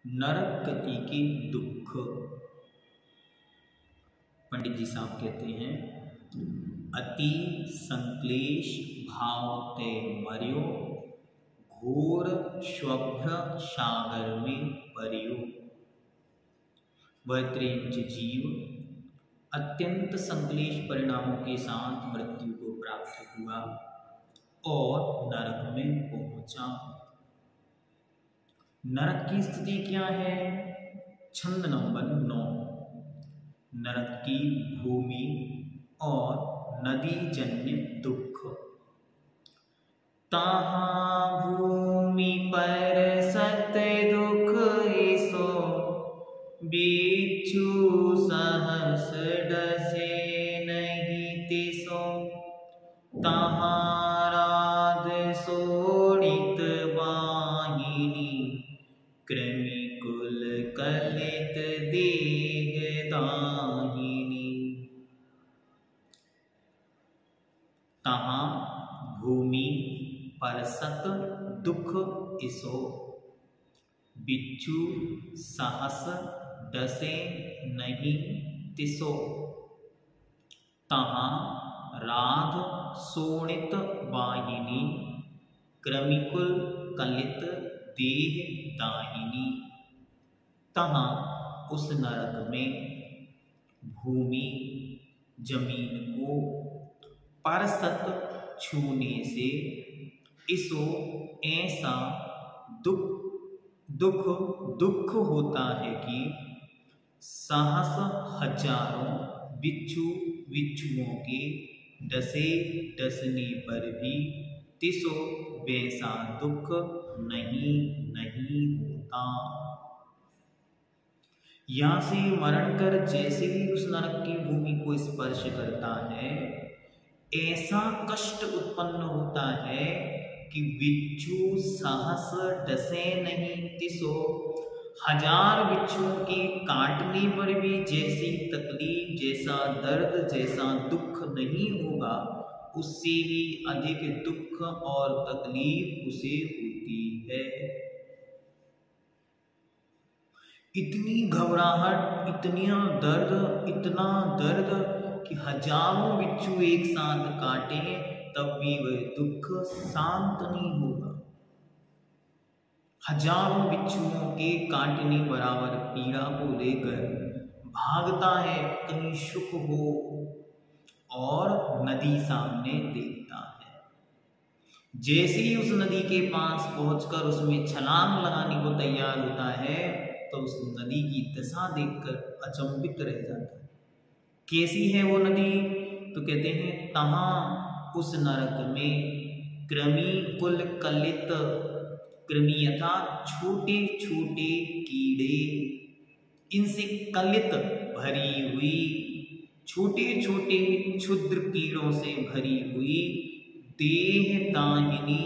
नरक गति के दुख। पंडित जी साहब कहते हैं, अति संक्लेश भाव ते मर्यो, घोर शुभ्र सागर में परियो। वह त्रेंच जीव अत्यंत संक्लेश परिणामों के साथ मृत्यु को प्राप्त हुआ और नरक में पहुंचा। नरक की स्थिति क्या है? छंद नंबर 9। नरक की भूमि और नदी जन्य दुख। तहाँ भूमि पर सत दुख ऐसो, बिच्छू सहस डसे नहीं तिसो। तहाँ राध शोणित वाहिनी, कृमि कुल कलित देह दाहिनी। तहाँ भूमि पर सत दुख इसो, बिच्छू सहस डसे नहीं तिसो। तहाँ राध शोणित वाहिनी, कृमिकुल कलित देह दाहिनी। तहाँ उस नरक में भूमि जमीन को परसत छूने से इसो ऐसा दुख होता है कि सहस हजारों बिच्छुओं के डसने पर भी तिसो वैसा दुख नहीं होता। यहाँ से मरण कर जैसे ही उस नरक की भूमि को स्पर्श करता है, ऐसा कष्ट उत्पन्न होता है कि बिच्छू सहस डसे नहीं तिसो। हजार बिच्छुओं के काटने पर भी जैसी तकलीफ, जैसा दर्द, जैसा दुख नहीं होगा, उससे भी अधिक दुख और तकलीफ उसे होती है। इतनी घबराहट, इतना दर्द कि हजारों बिच्छू एक साथ काटे तब भी वह दुख शांत नहीं होगा। हजारों बिच्छुओं के काटने बराबर पीड़ा को लेकर भागता है, कहीं सुख हो, और नदी सामने देखता है। जैसे ही उस नदी के पास पहुंचकर उसमें छलांग लगाने को तैयार होता है, तो उस नदी की दशा देखकर अचंभित रह जाता है। कैसी है वो नदी? तो कहते हैं, तहाँ उस नरक में कृमि कुल कलित, कृमि अर्थात छोटे छोटे कीड़े, इनसे कलित भरी हुई, छोटे छोटे क्षुद्र कीड़ों से भरी हुई देह दाहिनी,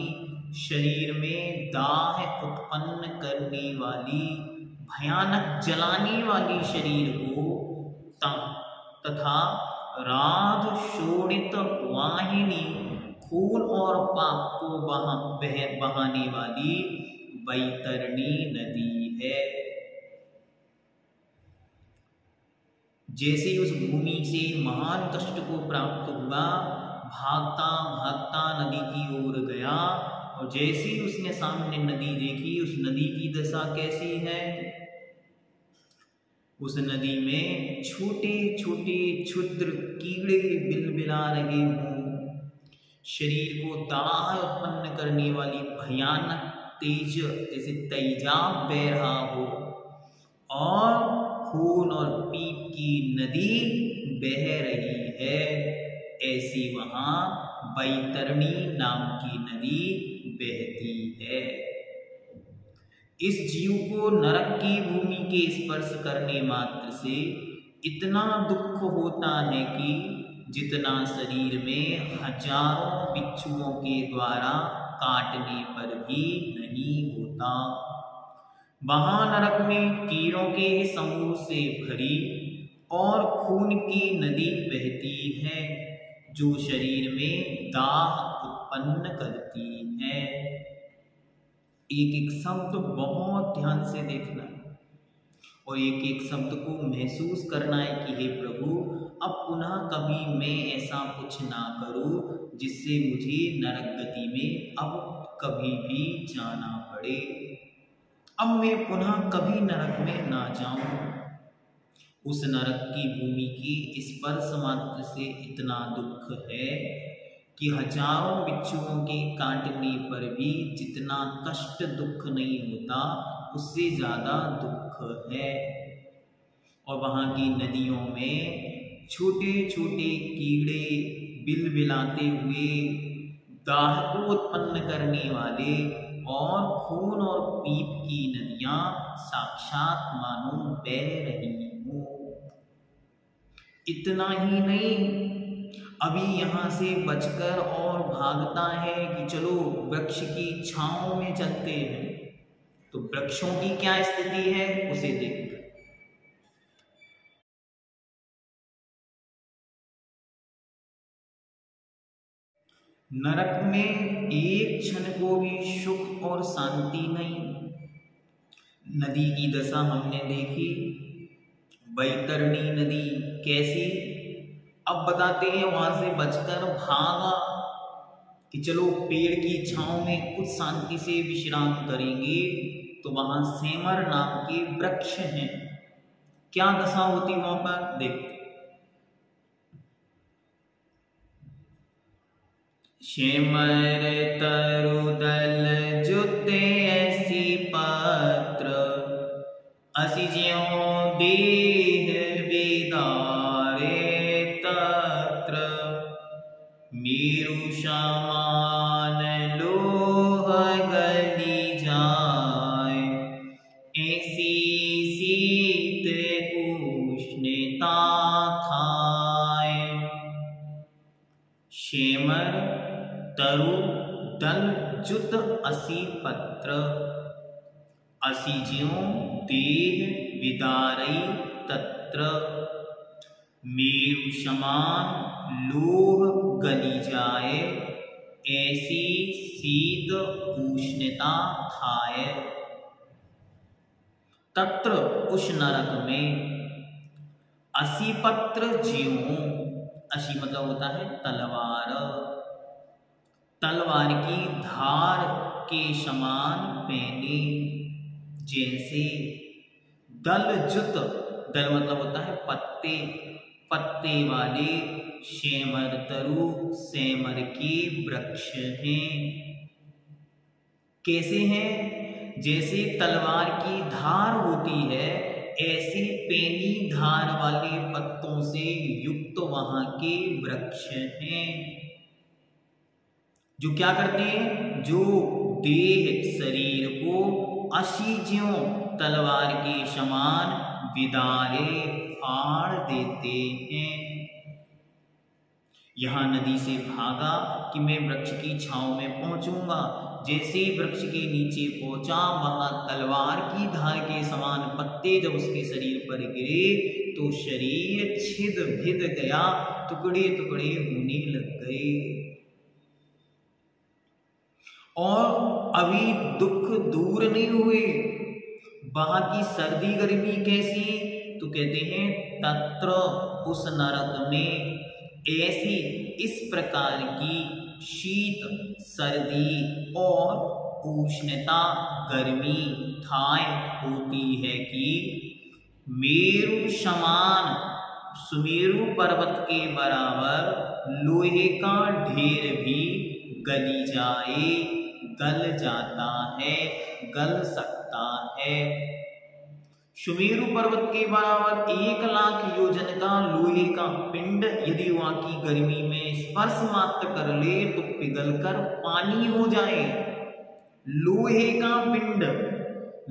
शरीर में दाह उत्पन्न करने वाली, भयानक जलाने वाली शरीर को, तथा राध शोणित वाहिनी, खून और पाप को बहाने वाली बैतरणी नदी है। जैसे उस भूमि से महान कष्ट को प्राप्त हुआ, भागता भागता नदी की ओर गया, और जैसे ही उसने सामने नदी देखी, उस नदी की दशा कैसी है? उस नदी में छोटे छोटे क्षुद्र कीड़े बिलबिला रहे हों, शरीर को दाह उत्पन्न करने वाली भयानक तेज, जैसे तेजाब बह रहा हो, और खून और पीप की नदी बह रही है, ऐसी वहां बैतरणी नाम की नदी बहती है। इस जीव को नरक की भूमि के स्पर्श करने मात्र से इतना दुख होता है कि जितना शरीर में हजारों बिच्छुओं के द्वारा काटने पर भी नहीं होता। वहां नरक में कीड़ों के समूह से भरी और खून की नदी बहती है, जो शरीर में दाह उत्पन्न करती है। एक एक शब्द बहुत ध्यान से देखना है। और एक एक शब्द को महसूस करना है कि हे प्रभु, अब पुनः कभी मैं ऐसा कुछ ना करूं जिससे मुझे नरक गति में अब कभी भी जाना पड़े। अब मैं पुनः कभी नरक में ना जाऊं। उस नरक की भूमि की स्पर्श मात्र से इतना दुख है कि हजारों बिच्छुओं के काटने पर भी जितना कष्ट दुख नहीं होता, उससे ज्यादा दुख है। और वहां की नदियों में छोटे छोटे कीड़े बिलबिलाते हुए दाह को उत्पन्न करने वाले और खून और पीप की नदियां साक्षात मानो बह रही हो। इतना ही नहीं, अभी यहाँ से बचकर और भागता है कि चलो वृक्ष की छांव में चलते हैं। तो वृक्षों की क्या स्थिति है उसे देखते हैं। नरक में एक क्षण को भी सुख और शांति नहीं। नदी की दशा हमने देखी, बैतरणी नदी कैसी। अब बताते हैं वहां से बचकर भागा कि चलो पेड़ की छांव में कुछ शांति से विश्राम करेंगे। तो वहां सेमर नाम के वृक्ष हैं। क्या दशा होती वहां पर देखते। सेमर तरुदल जुते ऐसी पत्र, असी ज्यों देह विदारे तत्र। मेरु समान लोह गली जाए, ऐसी शीत उष्णता थाए। सेमर तरु दल जुत असी पत्र, असी ज्यों देह विदारई तत्र। मेरु समान लोह गली जाए, ऐसी शीत उष्णता थाए। तत्र उस नरक में असी पत्र ज्यों, असी मतलब होता है तलवार, तलवार की धार के समान पहने जैसे। दल जुत, दल मतलब होता है पत्ते, पत्ते वाले सेमर तरु सेमर के वृक्ष हैं। कैसे हैं? जैसे तलवार की धार होती है, ऐसे पेनी धार वाले पत्तों से युक्त वहां के वृक्ष हैं। जो क्या करते हैं? जो देह शरीर को असी ज्यों तलवार के समान विदारे फाड़ देते हैं। यहां नदी से भागा कि मैं वृक्ष की छांव में पहुंचूंगा। जैसे ही वृक्ष के नीचे पहुंचा, वहां तलवार की धार के समान पत्ते जब उसके शरीर पर गिरे तो शरीर छिद भिद गया, टुकड़े टुकड़े होने लग गए। और अभी दुख दूर नहीं हुए, वहां की सर्दी गर्मी कैसी? तो कहते हैं तत्र उस नरक में ऐसी इस प्रकार की शीत सर्दी और उष्णता गर्मी थाय होती है कि मेरु समान, सुमेरु पर्वत के बराबर लोहे का ढेर भी गली जाए, गल जाता है, गल सकता है। सुमेरु पर्वत के बराबर 1,00,000 योजन का लोहे का पिंड यदि वहां की गर्मी में स्पर्श मात्र कर ले तो पिघलकर पानी हो जाए। लोहे का पिंड,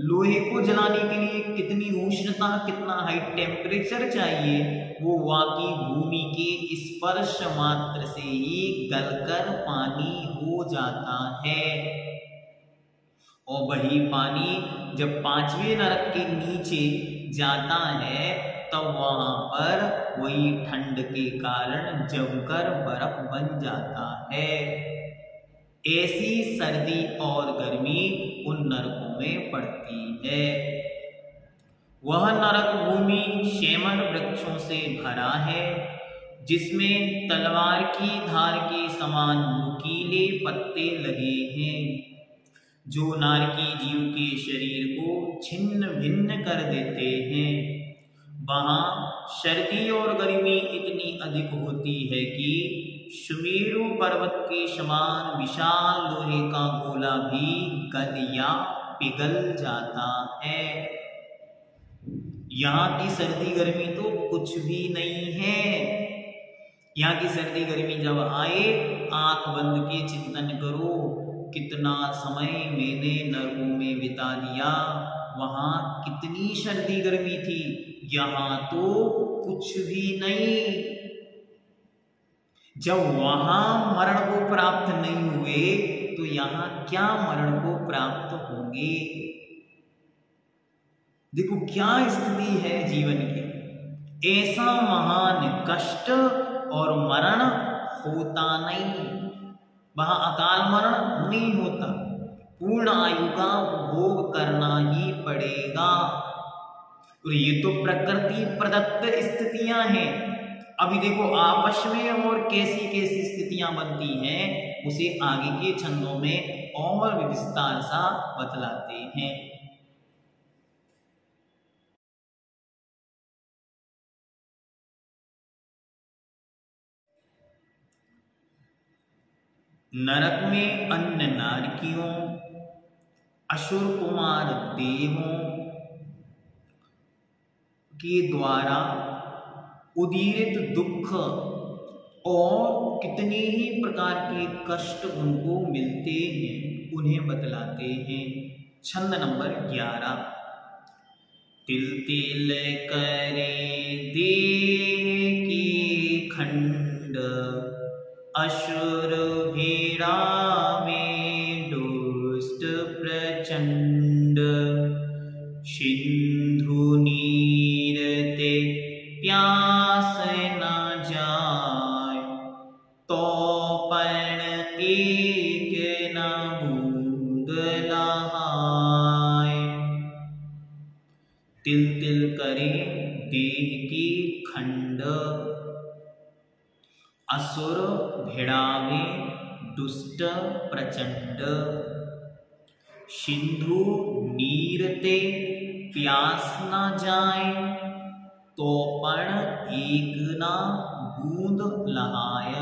लोहे को जलाने के लिए कितनी उष्णता, कितना हाई टेम्परेचर चाहिए, वो वाकी भूमि के स्पर्श मात्र से ही गलकर पानी हो जाता है। और वही पानी जब 5वें नरक के नीचे जाता है तब वहां पर वही ठंड के कारण जमकर बर्फ बन जाता है। ऐसी सर्दी और गर्मी उन नरकों में पड़ती है। वह नरक भूमि शेमर वृक्षों से भरा है, जिसमें तलवार की धार के समान नुकीले पत्ते लगे हैं, जो नारकी जीव के शरीर को छिन्न भिन्न कर देते हैं। वहाँ सर्दी और गर्मी इतनी अधिक होती है कि सुमेरु पर्वत के समान विशाल लोहे का गोला भी गल या पिघल जाता है। यहाँ की सर्दी गर्मी तो कुछ भी नहीं है। यहाँ की सर्दी गर्मी जब आए, आंख बंद के चिंतन करो, कितना समय मैंने नरकों में बिता दिया, वहां कितनी सर्दी गर्मी थी, यहाँ तो कुछ भी नहीं। जब वहां मरण को प्राप्त नहीं हुए तो यहाँ क्या मरण को प्राप्त होंगे। देखो क्या स्थिति है जीवन की। ऐसा महान कष्ट और मरण होता नहीं, वहां अकाल मरण नहीं होता, पूर्ण आयु का भोग करना ही पड़ेगा। और ये तो प्रकृति प्रदत्त स्थितियां हैं। अभी देखो आपस में और कैसी कैसी स्थितियां बनती हैं, उसे आगे के छंदों में और विस्तार सा बतलाते हैं। नरक में अन्य नारकियों, असुर कुमार देवों के द्वारा उदीरित दुख और कितने ही प्रकार के कष्ट उनको मिलते हैं, उन्हें बतलाते हैं। छंद नंबर 11। तिल तिल करे देह की खंड, असुर भीड़ा में दुष्ट प्रचंड, सिंधु नीरते प्यास न जाय, तो पण एक न बूंद लहाय। तिल तिल करे देह की खंड, असुर भिड़ावे दुष्ट प्रचंड, सिंधु नीरते प्यास न जाए, तो पण एक ना बूंद लहाय।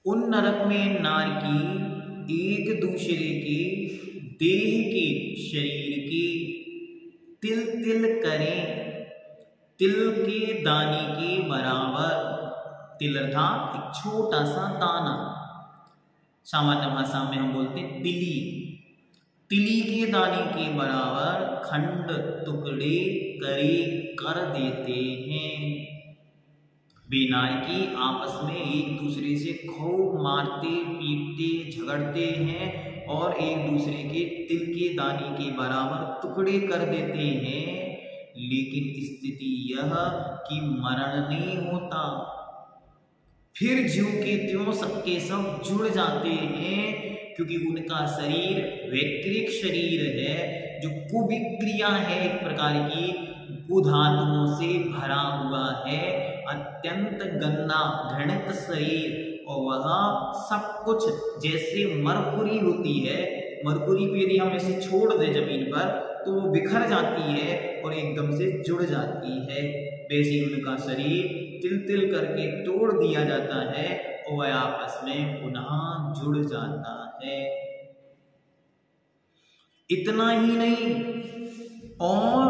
उन नरक में नारकी एक दूसरे के देह के शरीर के तिल तिल करें, तिल के दाने के बराबर। तिल अर्थात एक छोटा सा दाना, सामान्य भाषा में हम बोलते हैं तिली। तिली के दाने के बराबर खंड टुकड़े करे कर देते हैं। वे नारकी आपस में एक दूसरे से खूब मारते पीटते झगड़ते हैं और एक दूसरे के तिल के दाने के बराबर टुकड़े कर देते हैं। लेकिन स्थिति यह कि मरण नहीं होता, फिर ज्यों के त्यों सबके सब जुड़ जाते हैं, क्योंकि उनका शरीर वैक्रिक शरीर है, जो कुविक्रिया है, एक प्रकार की कुधातुओं से भरा हुआ है, अत्यंत गंदा घृणित शरीर। और वह सब कुछ जैसे मरकुरी होती है, मरकुरी को यदि हम ऐसे छोड़ दें जमीन पर तो वो बिखर जाती है और एकदम से जुड़ जाती है। वैसे उनका शरीर तिल तिल करके तोड़ दिया जाता है और वह आपस में पुनः जुड़ जाता है। इतना ही नहीं, और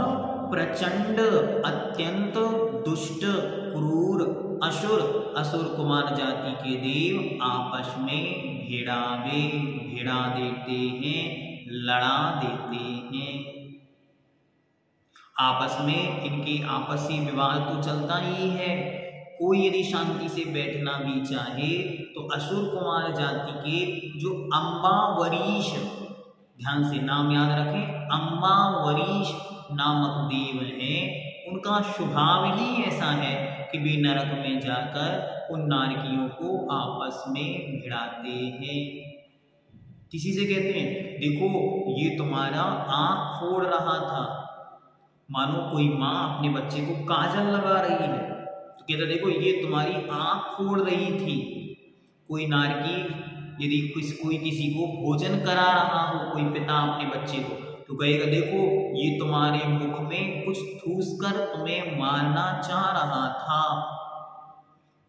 प्रचंड अत्यंत दुष्ट क्रूर असुर कुमार जाति के देव आपस में भिड़ा देते हैं, लड़ा देते हैं। आपस में इनके आपसी विवाद तो चलता ही है। कोई यदि शांति से बैठना भी चाहे तो असुर कुमार जाति के जो अम्बावरीश, ध्यान से नाम याद रखें, अम्बावरीश नामक देव हैं, उनका स्वभाव ही ऐसा है कि वे नरक में जाकर उन नारकियों को आपस में भिड़ाते हैं। किसी से कहते हैं, देखो ये तुम्हारा आंख फोड़ रहा था, मानो कोई माँ अपने बच्चे को काजल लगा रही है तो कहता देखो ये तुम्हारी आँख फोड़ रही थी। कोई नारकी यदि कोई किसी को भोजन करा रहा हो, कोई पिता अपने बच्चे को, तो कहेगा देखो ये तुम्हारे मुख में कुछ ठूस कर तुम्हें मारना चाह रहा था।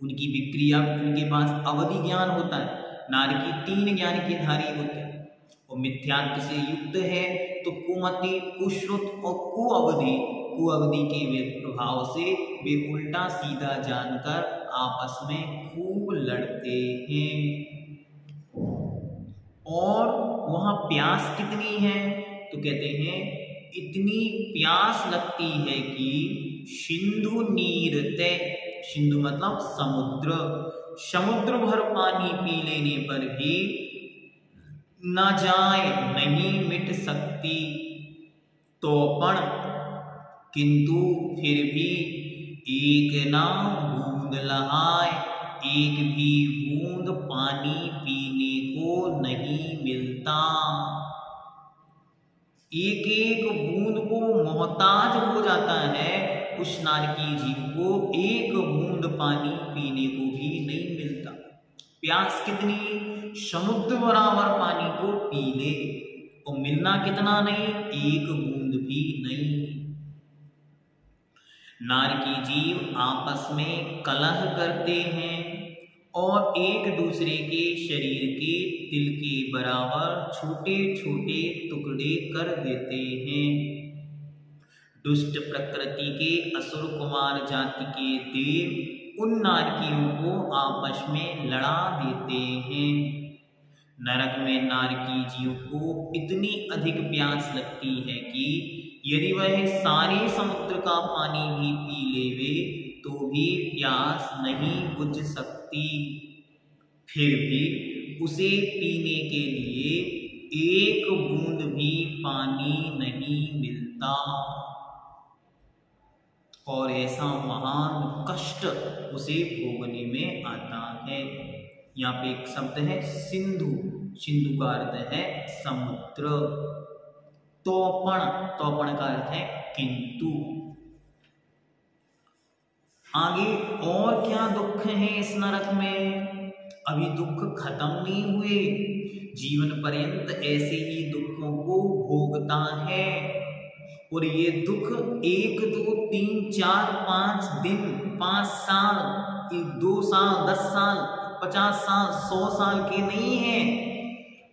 उनकी विक्रिया, उनके पास अवधि ज्ञान होता है। नारकी 3 ज्ञान के धारी होते हैं और मिथ्यात्व से युक्त है तो कुमति, कुश्रुत और कुअवधि के प्रभाव से वे उल्टा सीधा जानकर आपस में खूब लड़ते हैं। और वहां प्यास कितनी है तो कहते हैं इतनी प्यास लगती है कि सिंधु नीर तय, सिंधु मतलब समुद्र भर पानी पी लेने पर भी न जाए, नहीं मिट सकती तोपण, किंतु फिर भी एक ना बूंद लहाए, एक भी बूंद पानी पीने को नहीं मिलता। एक एक बूंद को मोहताज हो जाता है उस नारकी जीव को, एक बूंद पानी पीने को भी नहीं मिलता। प्यास कितनी, समुद्र बराबर पानी को पी ले और मिलना कितना नहीं, एक बूंद भी नहीं। नारकी जीव आपस में कलह करते हैं और एक दूसरे के शरीर के तिल के बराबर छोटे छोटे टुकड़े कर देते हैं। दुष्ट प्रकृति के असुर कुमार जाति के देव उन नारकियों को आपस में लड़ा देते हैं। नरक में नारकी जीव को इतनी अधिक प्यास लगती है कि यदि वह सारे समुद्र का पानी भी पी लेवे तो भी प्यास नहीं बुझ सकती। फिर भी उसे पीने के लिए एक बूंद भी पानी नहीं मिलता और ऐसा महान कष्ट उसे भोगने में आता है। यहाँ पे एक शब्द है सिंधु, सिंधु का अर्थ है समुद्र। तोपण का अर्थ है किंतु। आगे और क्या दुख है इस नरक में, अभी दुख खत्म नहीं हुए, जीवन पर्यंत ऐसे ही दुखों को भोगता है। और ये दुख 1 2 3 4 5 दिन, 5 साल, 2 साल, 10 साल, 50 साल, 100 साल के नहीं है,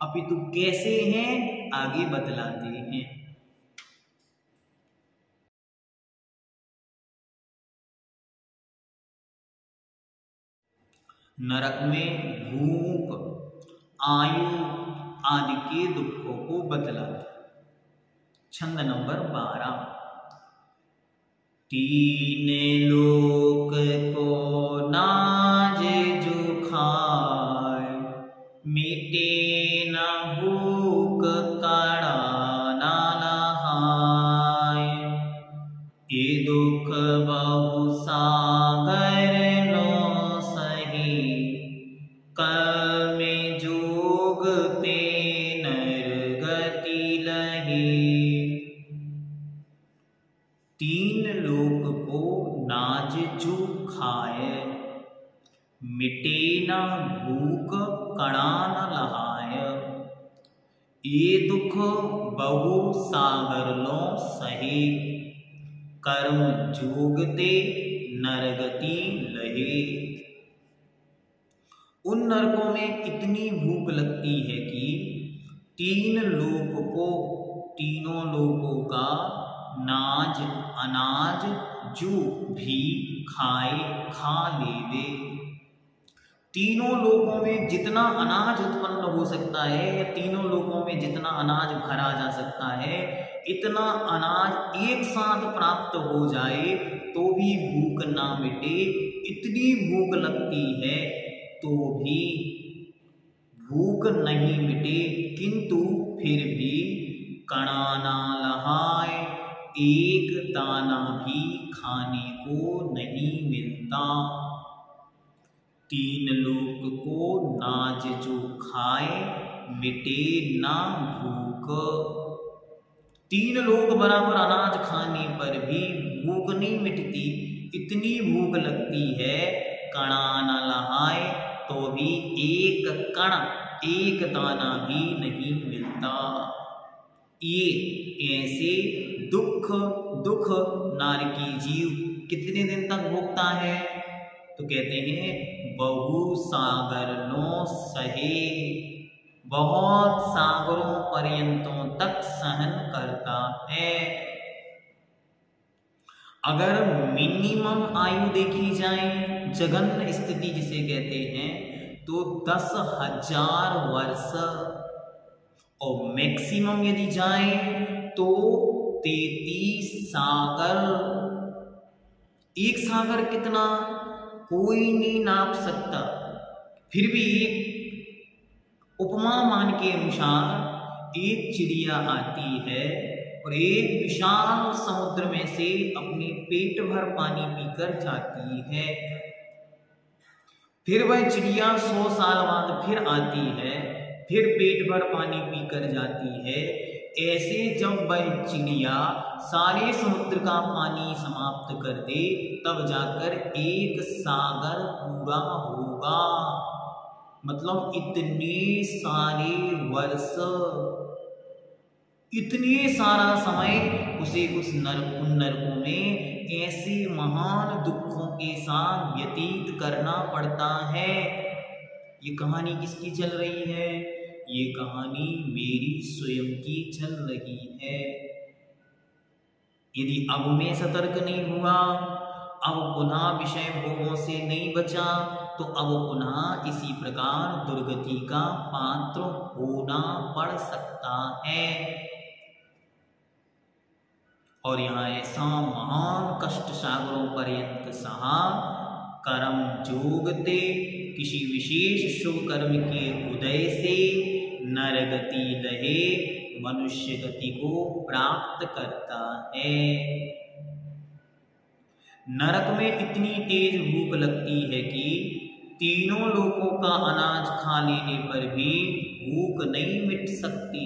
अपितु कैसे हैं आगे बतलाते हैं। नरक में भूख, आयु आदि के दुखों को बतलाते। छंद नंबर 12। 3 लोक को नाज जो खाए, मिटे न भूख कड़ा न लहाय, ये दुख बहु सागर लो सही, कल में जोग ते नर गति लही। 3 लोक को नाज जो खाए, मिटे न भूख कड़ा न लहाय, ये दुख बहु सागर लो सहे, कर्म जोगते नरगति लहे। उन नरकों में इतनी भूख लगती है कि 3 लोक को, तीनों लोकों का नाज अनाज जो भी खाए खा लेवे। तीनों लोकों में जितना अनाज उत्पन्न हो सकता है या तीनों लोकों में जितना अनाज भरा जा सकता है, इतना अनाज एक साथ प्राप्त हो जाए तो भी भूख ना मिटे, इतनी भूख लगती है तो भी भूख नहीं मिटे, किंतु फिर भी कणा ना लहाए, एक दाना भी खाने को नहीं मिलता। 3 लोक को नाज जो खाए, मिटे ना भूख। 3 लोग बराबर अनाज खाने पर भी भूख नहीं मिटती, इतनी भूख लगती है, कणा न लहाए तो भी एक कण, एक दाना भी नहीं मिलता। ये ऐसे दुख नारकी जीव कितने दिन तक भोगता है? तो कहते हैं बहु सागर नो सहे, बहुत सागरों पर्यंतों तक सहन करता है। अगर मिनिमम आयु देखी जाए, जघन्य स्थिति जिसे कहते हैं, तो 10,000 वर्ष, और मैक्सिमम यदि जाए तो 33 सागर। एक सागर कितना कोई नहीं नाप सकता। फिर भी एक उपमा मान के अनुसार एक चिड़िया आती है और एक विशाल समुद्र में से अपनी पेट भर पानी पीकर जाती है। फिर वह चिड़िया 100 साल बाद फिर आती है, फिर पेट भर पानी पीकर जाती है। ऐसे जब वह चिड़िया सारे समुद्र का पानी समाप्त कर दे, तब जाकर एक सागर पूरा होगा। मतलब इतने सारे वर्ष, इतने सारा समय उसे उस नरकों में ऐसे महान दुखों के साथ व्यतीत करना पड़ता है। ये कहानी किसकी चल रही है? ये कहानी मेरी स्वयं की चल रही है। यदि अब मैं सतर्क नहीं हुआ, अब पुनः विषय भोगों से नहीं बचा, तो अब पुनः इसी प्रकार दुर्गति का पात्र होना पड़ सकता है। और यहाँ ऐसा महान कष्ट सागरों पर्यंत सहा, कर्म जोगते किसी विशेष शुभ कर्म के उदय से नरगति लहे मनुष्य गति को प्राप्त करता है। नरक में इतनी तेज भूख लगती है कि तीनों लोगों का अनाज खा लेने पर भी भूख नहीं मिट सकती,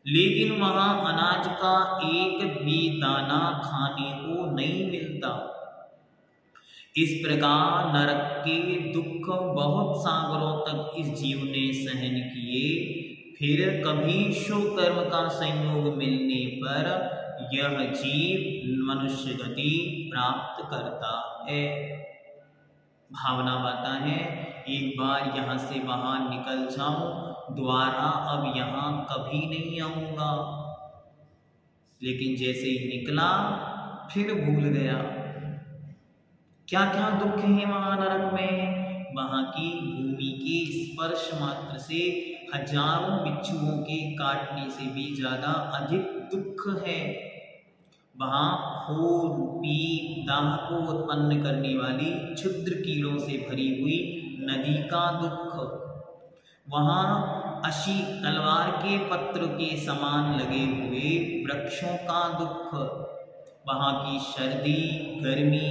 लेकिन वहां अनाज का एक भी दाना खाने को नहीं मिलता। इस प्रकार नरक के दुख बहुत सागरों तक इस जीव ने सहन किए। फिर कभी शुभ कर्म का संयोग मिलने पर यह जीव मनुष्य गति प्राप्त करता है। भावना आता है एक बार यहाँ से बाहर निकल जाऊं, दोबारा अब यहाँ कभी नहीं आऊंगा। लेकिन जैसे ही निकला फिर भूल गया। क्या क्या दुख है वहां नरक में। वहां की भूमि के स्पर्श मात्र से हजारों बिच्छुओं के काटने से भी ज्यादा अधिक दुख है। वहां खून, पीप, दाह को उत्पन्न करने वाली क्षुद्र कीड़ों से भरी हुई नदी का दुख, वहां अशी तलवार के पत्र के समान लगे हुए वृक्षों का दुख, वहां की सर्दी, गर्मी,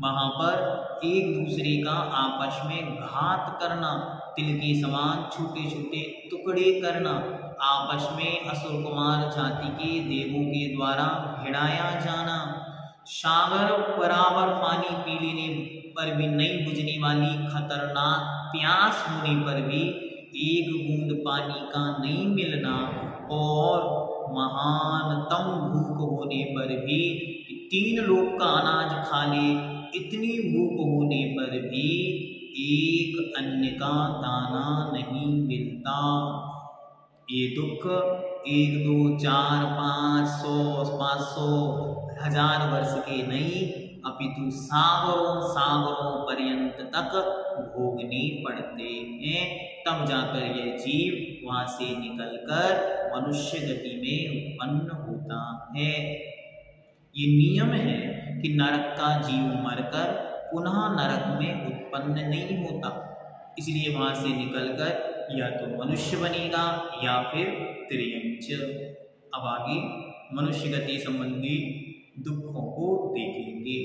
वहां पर एक दूसरे का आपस में घात करना, तिल के समान छोटे छोटे टुकड़े करना, आपस में असुर कुमार जाति के देवों के द्वारा भिड़ाया जाना, सागर बराबर पानी पी लेने पर भी नहीं बुझने वाली खतरनाक प्यास होने पर भी एक बूंद पानी का नहीं मिलना, और महानतम भूख होने पर भी 3 लोग का अनाज खा ले, इतनी भूख होने पर भी एक अन्न का दाना नहीं मिलता। ये दुख 1, 2, 4, 500, 500, 1000 वर्ष के नहीं, अपितु सागरों सागरों पर्यंत तक भोगने पड़ते हैं। तब जाकर यह जीव वहां से निकलकर मनुष्य गति में उत्पन्न होता है। ये नियम है कि नरक का जीव मरकर पुनः नरक में उत्पन्न नहीं होता, इसलिए वहां से निकलकर या तो मनुष्य बनेगा या फिर त्रियंच। अब आगे मनुष्य गति संबंधी दुखों को देखेंगे।